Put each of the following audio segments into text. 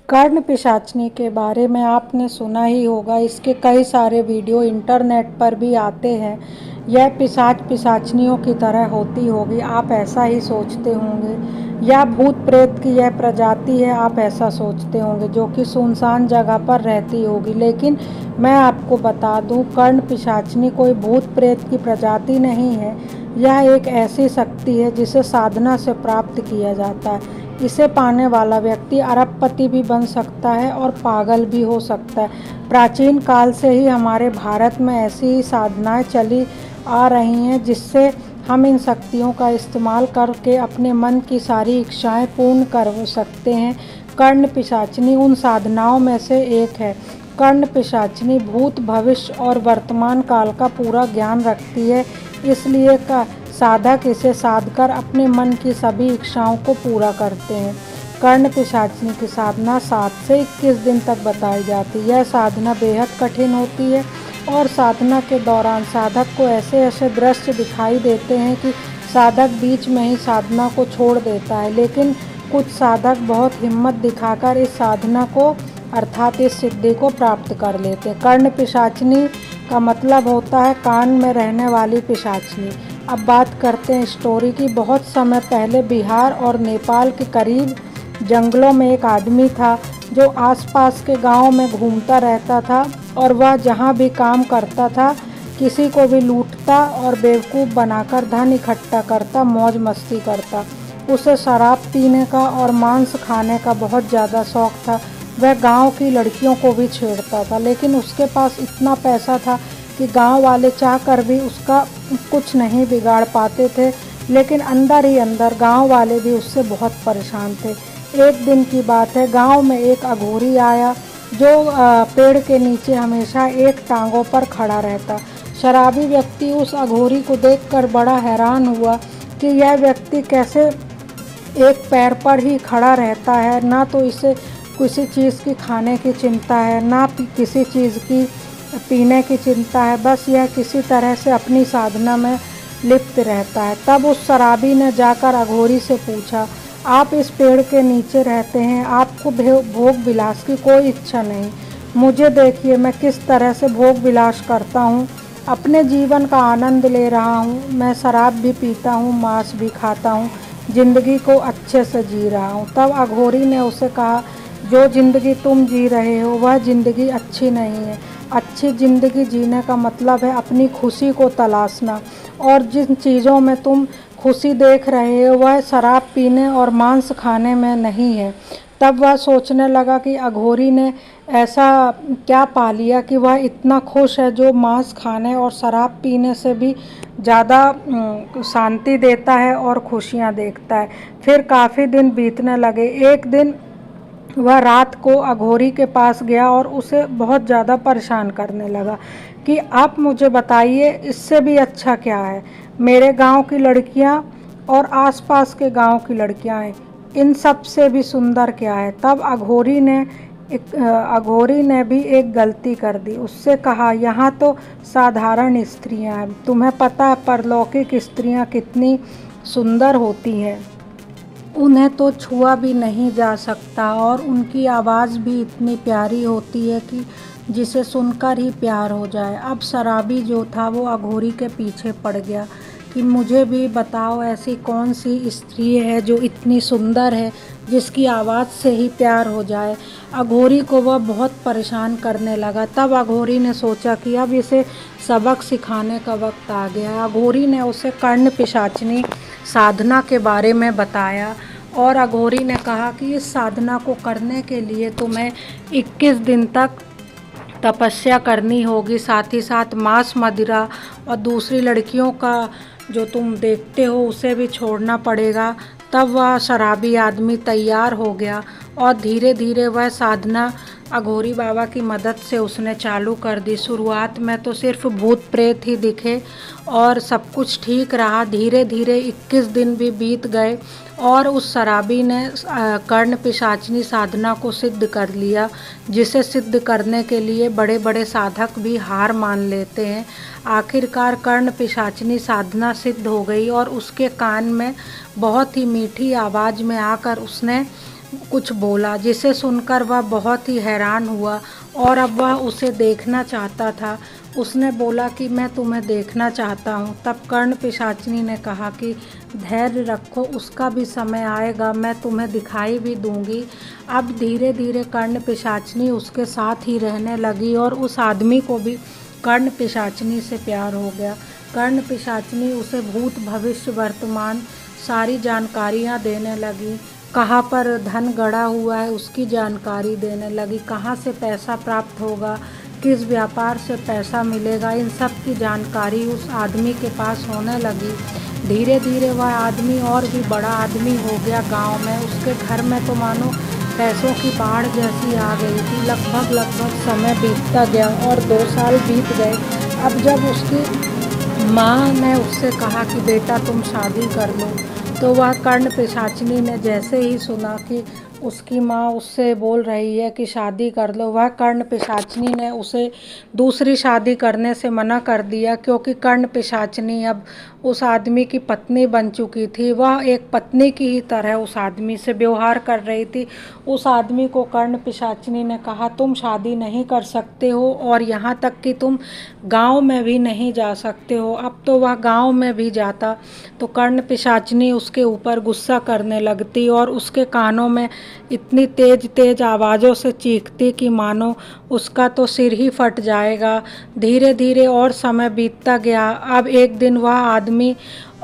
कर्ण पिशाचनी के बारे में आपने सुना ही होगा। इसके कई सारे वीडियो इंटरनेट पर भी आते हैं। यह पिशाच पिशाचनियों की तरह होती होगी, आप ऐसा ही सोचते होंगे। या भूत प्रेत की यह प्रजाति है, आप ऐसा सोचते होंगे, जो कि सुनसान जगह पर रहती होगी। लेकिन मैं आपको बता दूं, कर्ण पिशाचनी कोई भूत प्रेत की प्रजाति नहीं है। यह एक ऐसी शक्ति है जिसे साधना से प्राप्त किया जाता है। इसे पाने वाला व्यक्ति अरबपति भी बन सकता है और पागल भी हो सकता है। प्राचीन काल से ही हमारे भारत में ऐसी ही साधनाएं चली आ रही हैं, जिससे हम इन शक्तियों का इस्तेमाल करके अपने मन की सारी इच्छाएं पूर्ण कर सकते हैं। कर्ण पिशाचनी उन साधनाओं में से एक है। कर्ण पिशाचनी भूत, भविष्य और वर्तमान काल का पूरा ज्ञान रखती है, इसलिए साधक इसे साधकर अपने मन की सभी इच्छाओं को पूरा करते हैं। कर्ण पिशाचनी की साधना 7 से 21 दिन तक बताई जाती है। यह साधना बेहद कठिन होती है और साधना के दौरान साधक को ऐसे ऐसे दृश्य दिखाई देते हैं कि साधक बीच में ही साधना को छोड़ देता है। लेकिन कुछ साधक बहुत हिम्मत दिखाकर इस साधना को अर्थात इस सिद्धि को प्राप्त कर लेते हैं। कर्ण पिशाचनी का मतलब होता है कान में रहने वाली पिशाचनी। अब बात करते हैं स्टोरी की। बहुत समय पहले बिहार और नेपाल के करीब जंगलों में एक आदमी था जो आसपास के गांव में घूमता रहता था, और वह जहां भी काम करता था किसी को भी लूटता और बेवकूफ़ बनाकर धन इकट्ठा करता, मौज मस्ती करता। उसे शराब पीने का और मांस खाने का बहुत ज़्यादा शौक़ था। वह गांव की लड़कियों को भी छेड़ता था, लेकिन उसके पास इतना पैसा था कि गांव वाले चाहकर भी उसका कुछ नहीं बिगाड़ पाते थे। लेकिन अंदर ही अंदर गांव वाले भी उससे बहुत परेशान थे। एक दिन की बात है, गांव में एक अघोरी आया जो पेड़ के नीचे हमेशा एक टांगों पर खड़ा रहता। शराबी व्यक्ति उस अघोरी को देखकर बड़ा हैरान हुआ कि यह व्यक्ति कैसे एक पैर पर ही खड़ा रहता है। ना तो इसे किसी चीज़ की खाने की चिंता है, ना किसी चीज़ की पीने की चिंता है, बस यह किसी तरह से अपनी साधना में लिप्त रहता है। तब उस शराबी ने जाकर अघोरी से पूछा, आप इस पेड़ के नीचे रहते हैं, आपको भोग विलास की कोई इच्छा नहीं। मुझे देखिए, मैं किस तरह से भोग विलास करता हूँ, अपने जीवन का आनंद ले रहा हूँ। मैं शराब भी पीता हूँ, मांस भी खाता हूँ, ज़िंदगी को अच्छे से जी रहा हूँ। तब अघोरी ने उसे कहा, जो ज़िंदगी तुम जी रहे हो वह ज़िंदगी अच्छी नहीं है। अच्छी ज़िंदगी जीने का मतलब है अपनी खुशी को तलाशना, और जिन चीज़ों में तुम खुशी देख रहे हो वह शराब पीने और मांस खाने में नहीं है। तब वह सोचने लगा कि अघोरी ने ऐसा क्या पा लिया कि वह इतना खुश है, जो मांस खाने और शराब पीने से भी ज़्यादा शांति देता है और खुशियाँ देखता है। फिर काफ़ी दिन बीतने लगे। एक दिन वह रात को अघोरी के पास गया और उसे बहुत ज़्यादा परेशान करने लगा कि आप मुझे बताइए, इससे भी अच्छा क्या है? मेरे गांव की लड़कियां और आसपास के गांव की लड़कियां हैं, इन सब से भी सुंदर क्या है? तब अघोरी ने भी एक गलती कर दी। उससे कहा, यहाँ तो साधारण स्त्रियां हैं, तुम्हें पता है परलौकिक स्त्रियां कितनी सुंदर होती हैं, उन्हें तो छुआ भी नहीं जा सकता, और उनकी आवाज़ भी इतनी प्यारी होती है कि जिसे सुनकर ही प्यार हो जाए। अब शराबी जो था वो अघोरी के पीछे पड़ गया कि मुझे भी बताओ, ऐसी कौन सी स्त्री है जो इतनी सुंदर है, जिसकी आवाज़ से ही प्यार हो जाए। अघोरी को वह बहुत परेशान करने लगा। तब अघोरी ने सोचा कि अब इसे सबक सिखाने का वक्त आ गया है। अघोरी ने उसे कर्ण पिशाचनी साधना के बारे में बताया, और अघोरी ने कहा कि इस साधना को करने के लिए तुम्हें 21 दिन तक तपस्या करनी होगी, साथ ही साथ मांस मदिरा और दूसरी लड़कियों का जो तुम देखते हो उसे भी छोड़ना पड़ेगा। तब वह शराबी आदमी तैयार हो गया और धीरे धीरे वह साधना अघोरी बाबा की मदद से उसने चालू कर दी। शुरुआत में तो सिर्फ भूत प्रेत ही दिखे और सब कुछ ठीक रहा। धीरे धीरे 21 दिन भी बीत गए और उस शराबी ने कर्ण पिशाचनी साधना को सिद्ध कर लिया, जिसे सिद्ध करने के लिए बड़े बड़े साधक भी हार मान लेते हैं। आखिरकार कर्ण पिशाचनी साधना सिद्ध हो गई और उसके कान में बहुत ही मीठी आवाज़ में आकर उसने कुछ बोला, जिसे सुनकर वह बहुत ही हैरान हुआ और अब वह उसे देखना चाहता था। उसने बोला कि मैं तुम्हें देखना चाहता हूँ। तब कर्ण पिशाचिनी ने कहा कि धैर्य रखो, उसका भी समय आएगा, मैं तुम्हें दिखाई भी दूंगी। अब धीरे धीरे कर्ण पिशाचिनी उसके साथ ही रहने लगी और उस आदमी को भी कर्ण पिशाचिनी से प्यार हो गया। कर्ण पिशाचिनी उसे भूत भविष्य वर्तमान सारी जानकारियाँ देने लगी। कहाँ पर धन गड़ा हुआ है उसकी जानकारी देने लगी, कहाँ से पैसा प्राप्त होगा, किस व्यापार से पैसा मिलेगा, इन सब की जानकारी उस आदमी के पास होने लगी। धीरे धीरे वह आदमी और भी बड़ा आदमी हो गया गांव में। उसके घर में तो मानो पैसों की बाढ़ जैसी आ गई थी। लगभग समय बीतता गया और 2 साल बीत गए। अब जब उसकी माँ ने उससे कहा कि बेटा तुम शादी कर लो, तो वह कर्ण पिशाचिनी ने जैसे ही सुना कि उसकी माँ उससे बोल रही है कि शादी कर लो, वह कर्ण पिशाचिनी ने उसे दूसरी शादी करने से मना कर दिया, क्योंकि कर्ण पिशाचिनी अब उस आदमी की पत्नी बन चुकी थी। वह एक पत्नी की ही तरह उस आदमी से व्यवहार कर रही थी। उस आदमी को कर्ण पिशाचिनी ने कहा तुम शादी नहीं कर सकते हो और यहाँ तक कि तुम गांव में भी नहीं जा सकते हो। अब तो वह गांव में भी जाता तो कर्ण पिशाचिनी उसके ऊपर गुस्सा करने लगती और उसके कानों में इतनी तेज तेज आवाज़ों से चीखती कि मानो उसका तो सिर ही फट जाएगा। धीरे धीरे और समय बीतता गया। अब एक दिन वह आदमी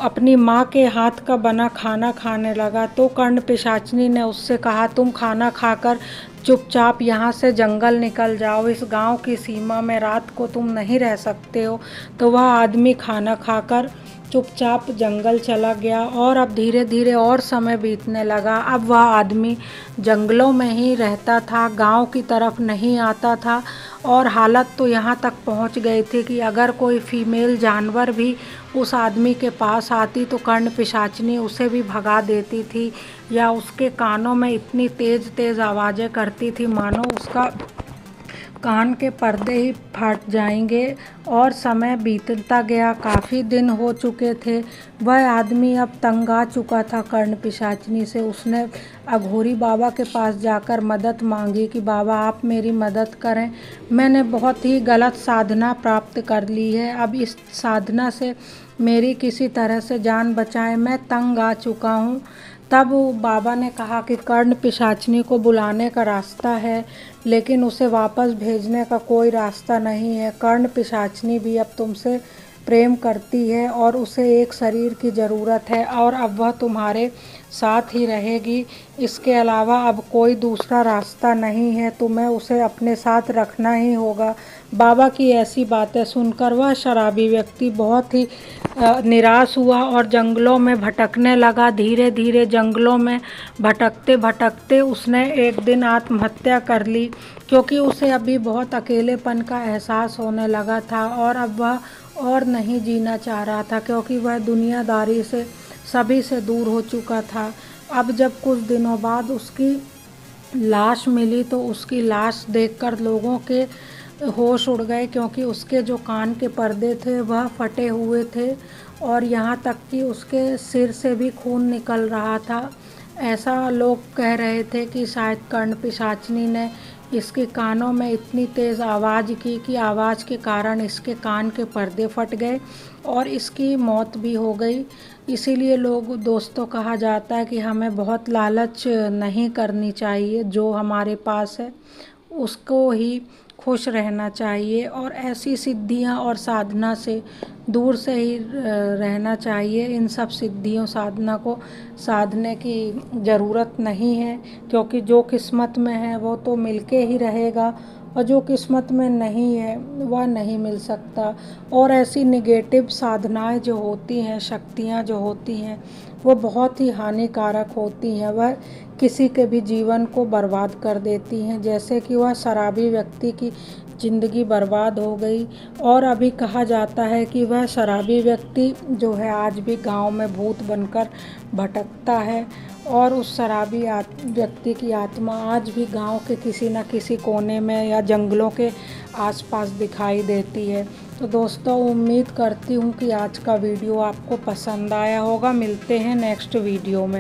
अपनी माँ के हाथ का बना खाना खाने लगा, तो कर्ण पिशाचिनी ने उससे कहा तुम खाना खाकर चुपचाप यहाँ से जंगल निकल जाओ, इस गांव की सीमा में रात को तुम नहीं रह सकते हो। तो वह आदमी खाना खाकर चुपचाप जंगल चला गया और अब धीरे धीरे और समय बीतने लगा। अब वह आदमी जंगलों में ही रहता था, गांव की तरफ नहीं आता था और हालत तो यहाँ तक पहुँच गई थी कि अगर कोई फीमेल जानवर भी उस आदमी के पास आती तो कर्ण पिशाचिनी उसे भी भगा देती थी या उसके कानों में इतनी तेज़ तेज़ आवाज़ें करती थी मानो उसका कान के पर्दे ही फट जाएंगे। और समय बीतता गया, काफ़ी दिन हो चुके थे। वह आदमी अब तंग आ चुका था कर्ण पिशाचिनी से। उसने अघोरी बाबा के पास जाकर मदद मांगी कि बाबा आप मेरी मदद करें, मैंने बहुत ही गलत साधना प्राप्त कर ली है, अब इस साधना से मेरी किसी तरह से जान बचाएं, मैं तंग आ चुका हूँ। तब बाबा ने कहा कि कर्ण पिशाचिनी को बुलाने का रास्ता है, लेकिन उसे वापस भेजने का कोई रास्ता नहीं है। कर्ण पिशाचिनी भी अब तुमसे प्रेम करती है और उसे एक शरीर की ज़रूरत है और अब वह तुम्हारे साथ ही रहेगी। इसके अलावा अब कोई दूसरा रास्ता नहीं है, तुम्हें उसे अपने साथ रखना ही होगा। बाबा की ऐसी बातें सुनकर वह शराबी व्यक्ति बहुत ही निराश हुआ और जंगलों में भटकने लगा। धीरे धीरे जंगलों में भटकते भटकते उसने एक दिन आत्महत्या कर ली, क्योंकि उसे अभी बहुत अकेलेपन का एहसास होने लगा था और अब वह और नहीं जीना चाह रहा था, क्योंकि वह दुनियादारी से सभी से दूर हो चुका था। अब जब कुछ दिनों बाद उसकी लाश मिली तो उसकी लाश देखकर लोगों के होश उड़ गए, क्योंकि उसके जो कान के पर्दे थे वह फटे हुए थे और यहाँ तक कि उसके सिर से भी खून निकल रहा था। ऐसा लोग कह रहे थे कि शायद कर्ण पिशाचिनी ने इसके कानों में इतनी तेज़ आवाज़ की कि आवाज़ के कारण इसके कान के पर्दे फट गए और इसकी मौत भी हो गई। इसीलिए लोग दोस्तों कहा जाता है कि हमें बहुत लालच नहीं करनी चाहिए, जो हमारे पास है उसको ही खुश रहना चाहिए और ऐसी सिद्धियां और साधना से दूर से ही रहना चाहिए। इन सब सिद्धियों साधना को साधने की ज़रूरत नहीं है, क्योंकि जो किस्मत में है वो तो मिलके ही रहेगा और जो किस्मत में नहीं है वह नहीं मिल सकता। और ऐसी निगेटिव साधनाएं जो होती हैं, शक्तियां जो होती हैं, वो बहुत ही हानिकारक होती हैं। वह किसी के भी जीवन को बर्बाद कर देती हैं, जैसे कि वह शराबी व्यक्ति की ज़िंदगी बर्बाद हो गई। और अभी कहा जाता है कि वह शराबी व्यक्ति जो है आज भी गांव में भूत बनकर भटकता है और उस शराबी व्यक्ति की आत्मा आज भी गांव के किसी न किसी कोने में या जंगलों के आसपास दिखाई देती है। तो दोस्तों, उम्मीद करती हूँ कि आज का वीडियो आपको पसंद आया होगा। मिलते हैं नेक्स्ट वीडियो में।